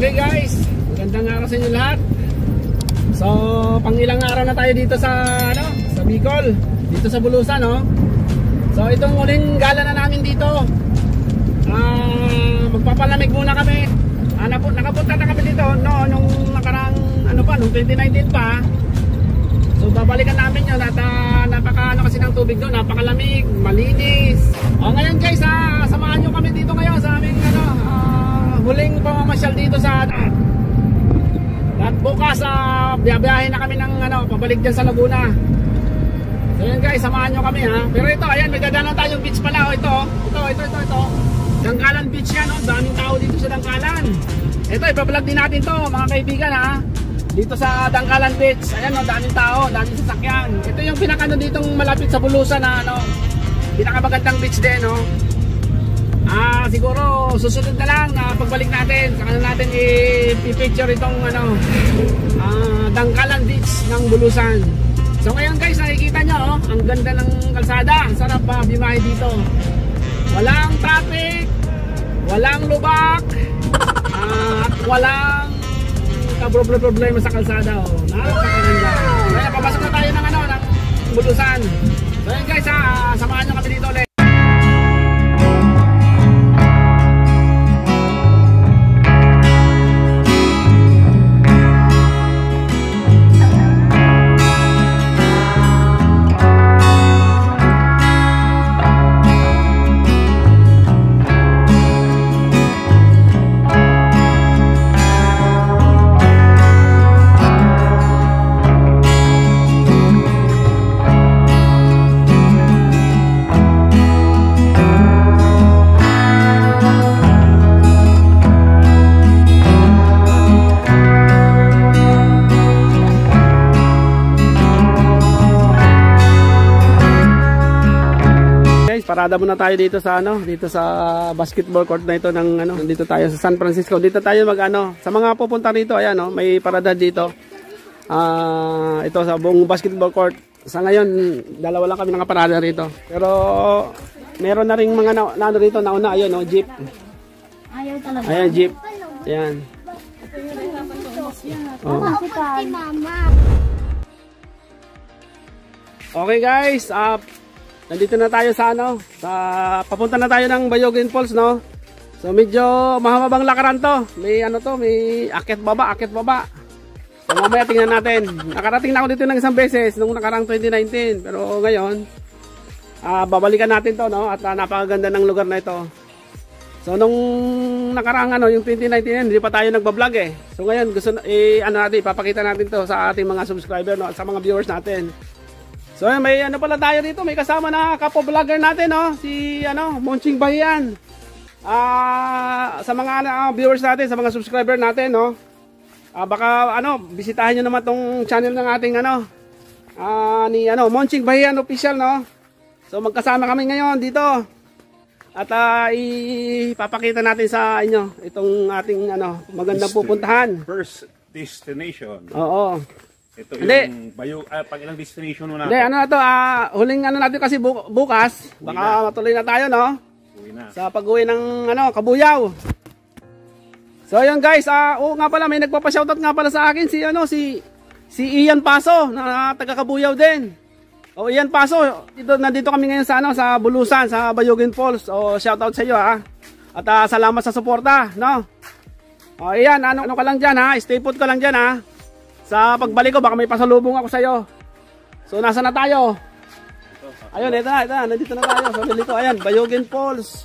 Okay guys, magandang araw sa inyo lahat. So, pang ilang araw na tayo dito sa sa Bicol, dito sa Bulusan, no. So, itong uling gala na namin dito. Magpapalamig muna kami. Nakapunta na kami dito nung nakarang nung 2019 pa. So, babalikan namin 'yon at napaka kasi ng tubig doon, napakalamig, malinis. Ngayon guys, samahan niyo kami dito ngayon sa aming huling pamamasyal dito sa at bukas biyabiyahin na kami ng pabalik dyan sa Laguna. So yun guys, samahan nyo kami ha. Pero ito, ayan, may dadaanan tayong beach pala. Ito Dangkalan Beach yan, daming tao dito sa Dangkalan. Ito, ipa-vlog din natin to mga kaibigan ha. Dito sa Dangkalan Beach, ayan daming tao, daming sasakyan. Ito yung pinakano ditong malapit sa Bulusan na pinakamagandang beach din, no. Siguro susunod na lang pagbalik natin, saka natin i-picture itong Dangkalan Beach ng Bulusan. So ngayon guys, nakikita nyo ang ganda ng kalsada, ang sarap biyahe dito. Walang traffic, walang lubak, at walang problema sa kalsada. Napakaganda. Kaya papasok na tayo ng ng Bulusan. So ngayon guys, samahan nyo kami dito ulit. Parada muna tayo dito sa basketball court na ito ng dito tayo sa San Francisco. Dito tayo sa mga pupunta rito, ayan may parada dito. Ito sa buong basketball court. Sa ngayon, dalawa lang kami nakaparada rito. Pero meron na ring mga rito nauna, ayun jeep. Ayaw talaga. Ayan jeep. Ayan. Okay guys, nandito na tayo sa papunta na tayo ng Bayogin Falls, no. So medyo mahabang lakaran to. May may akit baba. So mamaya tingnan natin. Nakarating na ako dito ng isang beses nung nakarang 2019, pero ngayon babalikan natin to, no. At napakaganda ng lugar na ito. So nung nakarang yung 2019 hindi pa tayo nagba-vlog eh. So ngayon gusto natin ipapakita natin to sa ating mga subscriber, no, at sa mga viewers natin. So may pala tayo dito, may kasama na kapo-vlogger natin, no, si Monching Bahian. Sa mga viewers natin, sa mga subscriber natin, no. Baka bisitahin niyo naman tong channel ng ating ni Monching Bahian official, no. So magkasama kami ngayon dito. At ipapakita natin sa inyo itong ating magandang pupuntahan. First destination. Oo. Ito yung pang ilang destination muna. Hindi, huling natin kasi bukas. Baka matuloy na tayo, no? Uwi na. Sa pag-uwi ng Kabuyaw. So ayun guys, nga pala may nagpapa-shoutout nga pala sa akin si Ian Paso na taga Kabuyaw din. Ian Paso, nandito kami ngayon sa Bulusan, sa Bayogin Falls. Shoutout sa iyo ha. At salamat sa suporta, no? Ian, ka lang diyan ha, stay put ka lang diyan ha. Sa pagbalik ko, baka may pasalubong ako sa iyo. So, nasa na tayo? Ayun, ito na. Nandito na tayo. So, dito, ayan, Bayogin Falls.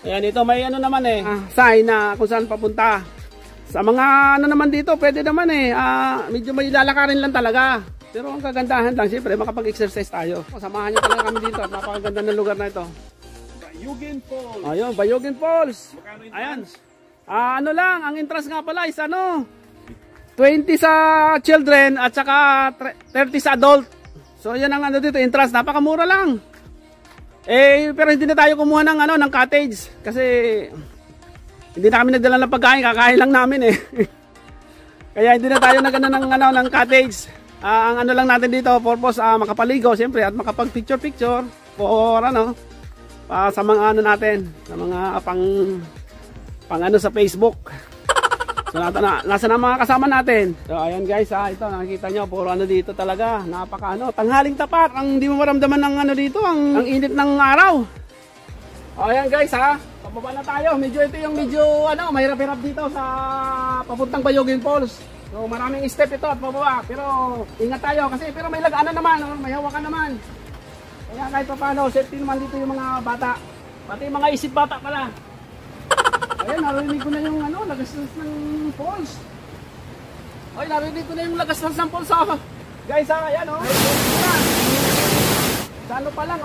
Ayan, ito may naman sign na kung saan papunta. Sa mga naman dito, pwede naman medyo may lalakarin lang talaga. Pero ang kagandahan lang, siyempre, makapag-exercise tayo. Samahan nyo talaga kami dito at napakaganda ng lugar na ito. Bayogin Falls. Ayun, Bayogin Falls. Ayan. Lang, ang entrance nga pala is 20 sa children at saka 30 sa adult. So yan ang dito, entrance, napakamura lang. Pero hindi na tayo kumuha ng cottage kasi hindi na kami nagdala ng pagkain, kakain lang namin Kaya hindi na tayo ng cottage. Ang lang natin dito, purpose makapaligo siyempre at makapag picture for sa mga natin, sa mga pang sa Facebook. So, nasa na mga kasama natin? So, ayan guys, ito nakikita nyo, puro ano dito talaga, napaka ano, tanghaling tapat, ang di mo maramdaman ng ano dito, ang init ng araw. O, ayan guys pababa na tayo, medyo ito yung medyo ano, mahirap-hirap dito sa papuntang Bayogin Falls. So, maraming step ito at pababa, pero ingat tayo kasi pero may lagana naman, may hawakan naman. Kaya kahit pa paano, safety naman dito yung mga bata, pati yung mga isip bata pala. Ayan, narinig ko na yung ano, lagaslas ng falls. Ay, narinig ko na yung lagaslas ng falls. Guys, ayan sa ano pa lang,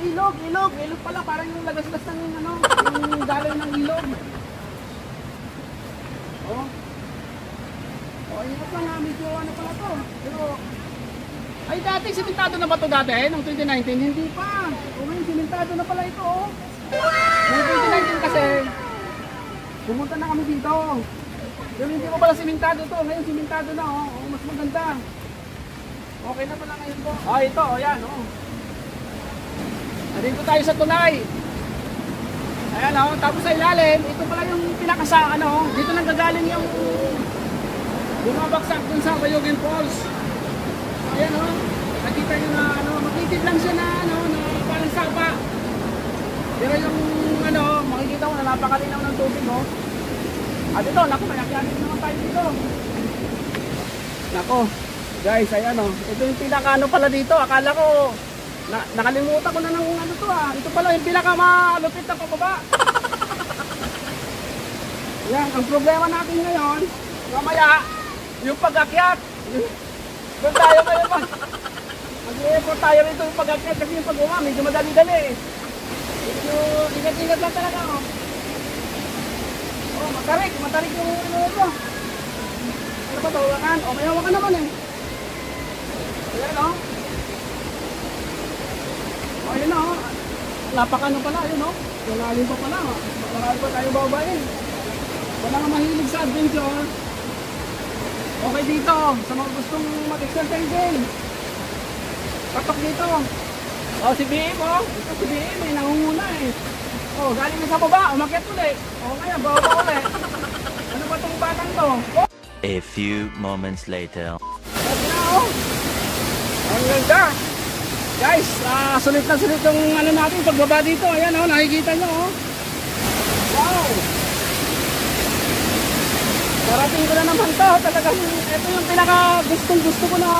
ilog pala, parang yung lagaslas ng ano, yung galing ng ilog. Ingat lang medyo ano pala to. Pero, ay dati, simentado na ba to dati? Noong 2019, hindi pa. Ngayon, simentado na pala ito, Noong 2019 kasi, pumunta na kami dito. Pero hindi ko pala simentado to. Ngayon simentado na, mas maganda. Okay na pala ngayon po. Ito, yan, Nandito tayo sa tulay. Ayan, tapos sa ilalim, ito pala yung pinakasa, dito nang gagaling yung bumabaksak dun sa Bayogin Falls. Ayan, nakita nyo na, makitid lang siya na, na parang sapa. Pero yung makikita mo na napakalinaw ng tubig, At ito, naku, may akyanin naman tayo dito. Nako, guys, ayan ito yung pinaka pala dito. Akala ko, nakalimutan ko na ng Ito pala yung pinaka malupit na pababa. Yan, ang problema natin ngayon, mamaya, yung pag-akyat. Doon tayo ngayon pa. Mag-i-effort tayo rito yung pag-akyat kasi yung pag-uwa, medyo madali-dali. Medyo ingat-ingat lang talaga, matarik yung ito. Ano ba ito, hawakan? May hawakan naman Ayan, Ayun napakano pala, ayun Malalim pa pala, marami pa tayo babayin. Wala nga mahilig sa adventure. Okay dito, sa mga gustong mag-exercise din. Patok dito. Si BM si BM may nangunguna galing na sa baba, umakyat ulit. Ngayon, baba ulit. Ano ba itong batang to? A few moments later. Ang ganda. Guys, sulit na sulit yung natin pagbaba dito. Ayan nakikita nyo Wow. Parating ko na naman to. Talagang ito yung pinaka gustong gusto ko na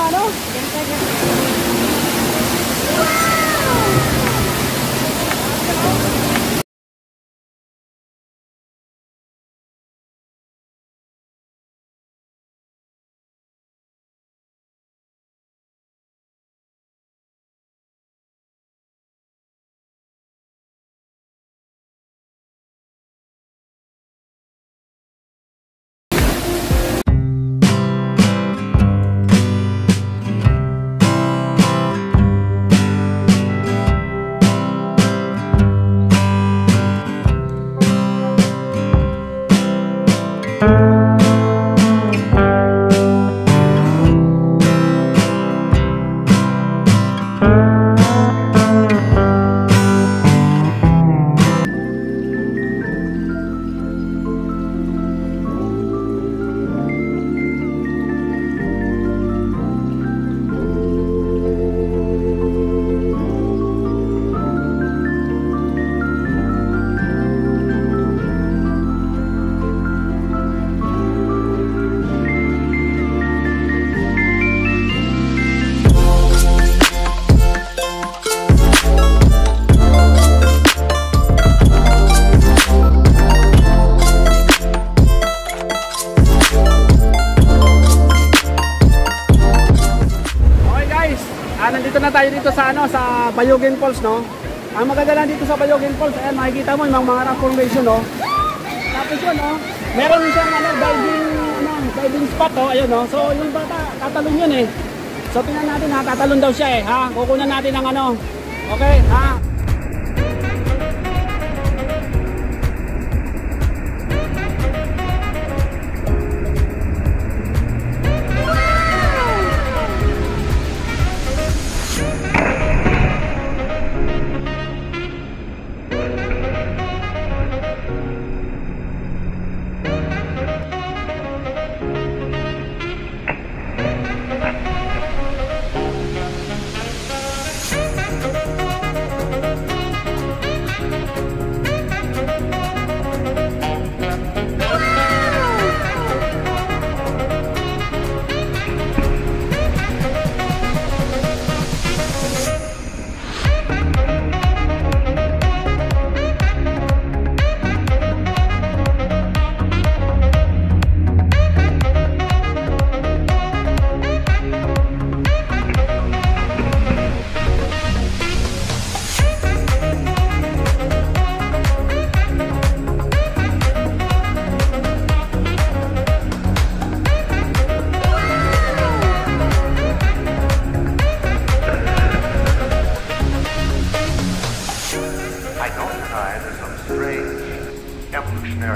na tayo dito sa sa Bayogin Falls, Ang maganda lang dito sa Bayogin Falls, ayan makikita mo yung mga rock formation, Tapos yun, meron siyang diving spot, ayun, So yung bata, tatalon yun So tingnan natin tatalon daw siya Kukunan natin ng Okay,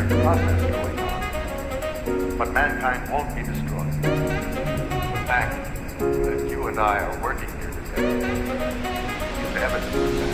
evolutionary process going on. But mankind won't be destroyed. The fact that you and I are working here today is evidence of that.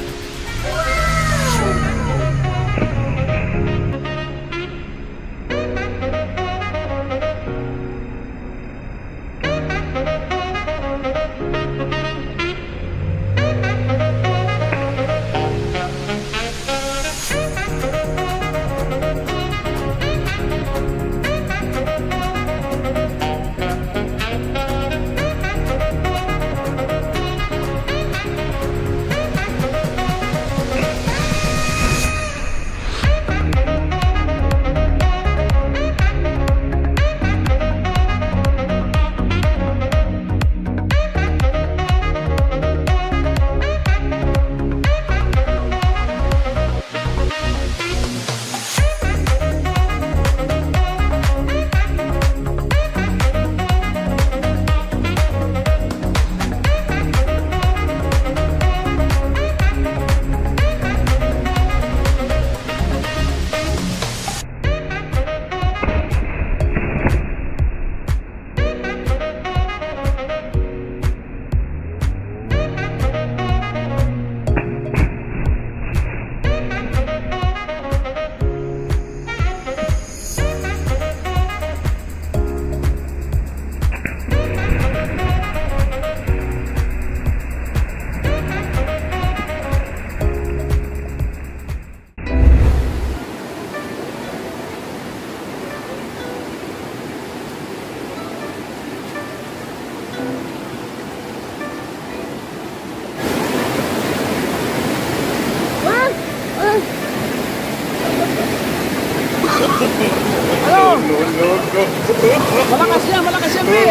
Malakas yan, Be!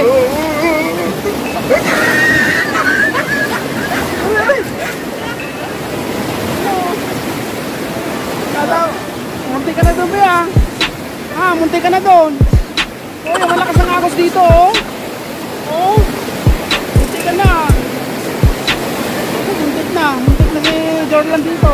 Munti ka na doon, Be, ah! Ah, munti ka na doon! Oh, malakas ang agos dito, oh! Oh! Munti ka na! Muntik na si Jordan dito!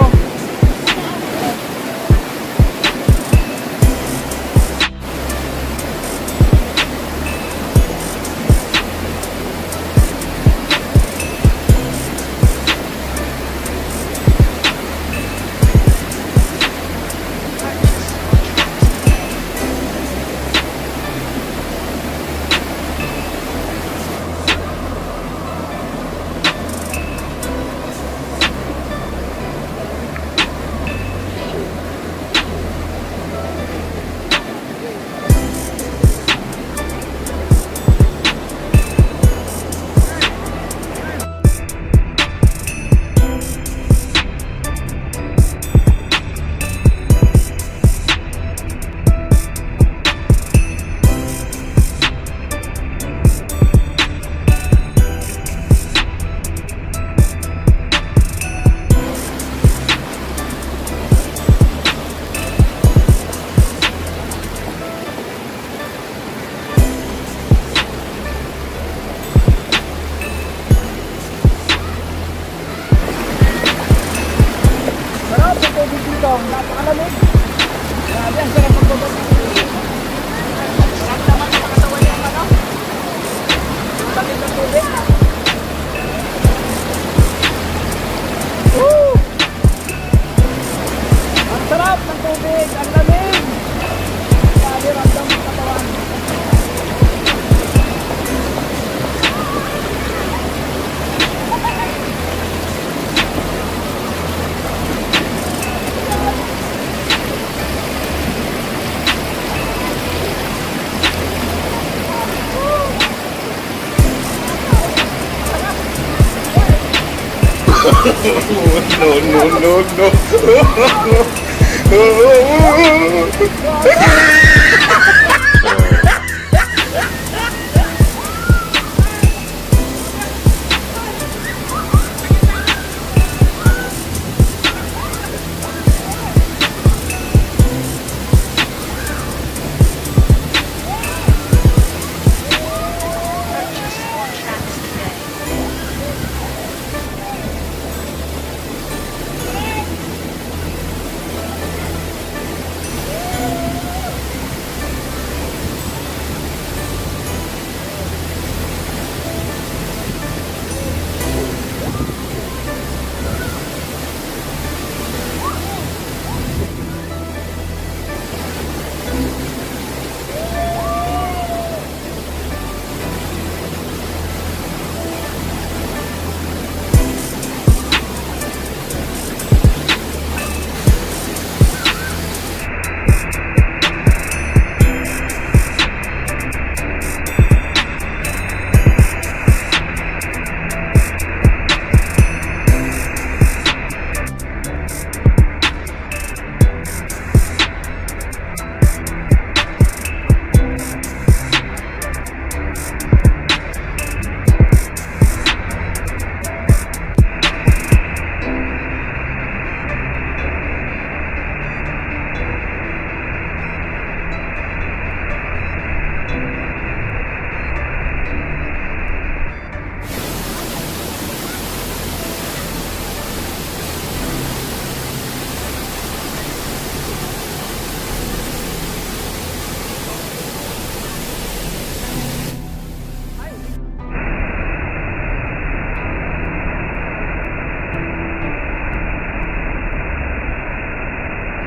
Napakalamig. Grabe, ang sarap magbabas. Sarap naman sa katawan yung ano. Bakit ang tubig? Woo! Ang sarap ng tubig, ang lamig. Grabe, ramdam ang katawan.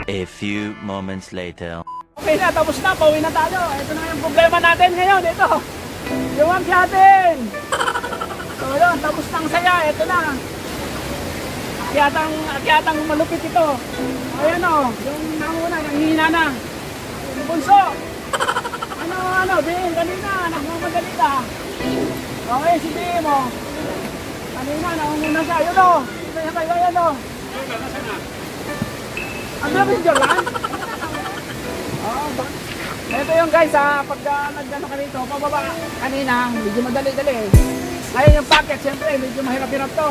A few moments later. Okay na, tapos na, pauwi na tayo. Ito na yung problema natin ngayon, ito. Yung akyatin. So yun, tapos na ang saya, ito na. Akyatang malupit ito. Ayan o, yung nanguna, nanghihina na. Yung bunso. Bing, kanina, nagmamadali ka. Okay, si Bing mo. Kanina, nangunguna siya. Yun o, ayan o. Ang labing dyan lang? Ito yung guys pag nagano ka rito, pababa kanina, medyo madali-dali eh. Ngayon yung packet, siyempre, medyo mahirap-hirap to.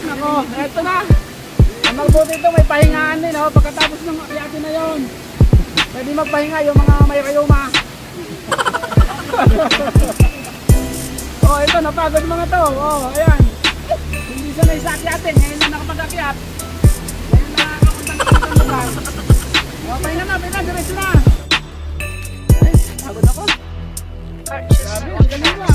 Nako, eto na. Ang magbuti ito, may pahingaan din pagkatapos ng akyatin na yon. Pwede magpahinga yung mga may rayuma. Ito, napagod mga to. Ayan. Hindi sanay sa akyatin, ngayon na nakapag-akyat. Ngayon na nakapunta ng lugar. Pahinga na, diretso na. Ay, pagod ako. Ay, grabe, ang galing mo